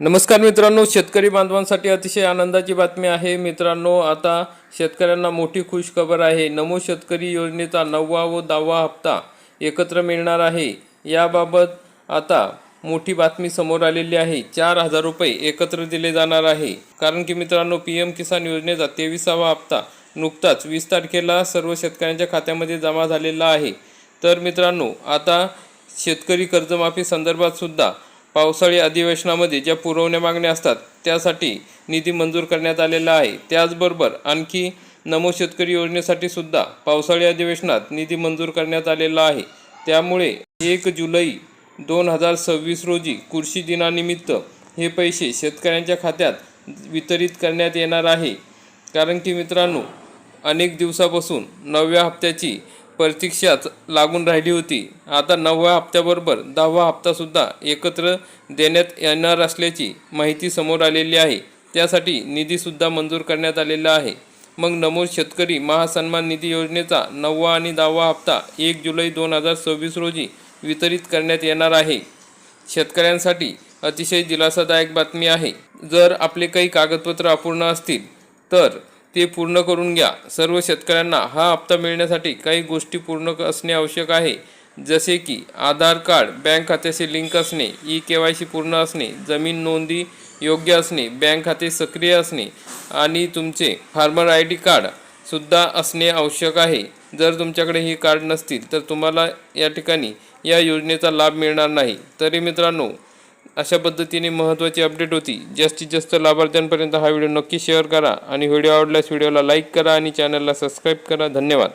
नमस्कार मित्रांनो, शेतकरी बांधवांसाठी अतिशय आनंदाची बातमी आहे। मित्रांनो, आता शेतकऱ्यांना मोठी खुश खबर आहे। नमो शेतकरी योजनेचा 9वा व 10वा हप्ता एकत्र मिळणार आहे। याबाबत आता मोठी बातमी समोर आलेली आहे। 4,000 रुपये एकत्र दिले जाणार आहे। कारण की मित्रांनो, PM किसान योजनेचा 23वा हप्ता नुकताच 20 तारखेला सर्व शेतकऱ्यांच्या खात्यामध्ये जमा झालेला आहे। तर मित्रांनो, आता शेतकरी कर्जमाफी संदर्भात सुद्धा पावसाळी अधिवेशनामध्ये ज्या पुरवण्या मागण्या असतात त्यासाठी निधी मंजूर करण्यात आलेला आहे। त्याचबरोबर आणखी नमो शेतकरी योजनेसाठी सुद्धा पावसाळी अधिवेशनात निधी मंजूर करण्यात आलेला आहे। त्यामुळे 1 जुलै 2026 रोजी कृषी दिनानिमित्त हे पैसे शेतकऱ्यांच्या खात्यात वितरित करण्यात येणार आहे। कारण की मित्रांनो, अनेक दिवसापासून 9व्या हप्त्याची प्रतीक्षा लागून राहिली होती। आता 9व्या हप्त्याबरोबर 10वा हप्तासुद्धा एकत्र देण्यात येणार असल्याची माहिती समोर आलेली आहे। त्यासाठी निधीसुद्धा मंजूर करण्यात आलेला आहे। मग नमो शेतकरी महासन्मान निधी योजनेचा 9वा आणि 10वा हप्ता 1 जुलै 2026 रोजी वितरित करण्यात येणार आहे। शेतकऱ्यांसाठी अतिशय दिलासादायक बातमी आहे। जर आपले काही कागदपत्र अपूर्ण असतील तर ते पूर्ण करून घ्या। सर्व शेतकऱ्यांना हा हप्ता मिळण्यासाठी काही गोष्टी पूर्ण असणे आवश्यक आहे, जसे की आधार कार्ड बँक खात्याशी लिंक असणे, KYC पूर्ण असणे, जमीन नोंदी योग्य असणे, बँक खाते सक्रिय असणे आणि तुमचे फार्मर ID कार्ड सुद्धा असणे आवश्यक आहे। जर तुमच्याकडे ही कार्ड नसतील तर तुम्हाला या ठिकाणी या योजनेचा लाभ मिळणार नाही। तरी मित्रांनो, अशा पद्धतीने महत्त्वाची अपडेट होती। जास्तीत जास्त लाभार्थ्यांपर्यंत हा व्हिडिओ नक्की शेअर करा आणि व्हिडिओ आवडल्यास व्हिडिओला लाईक करा आणि चॅनलला सबस्क्राईब करा। धन्यवाद।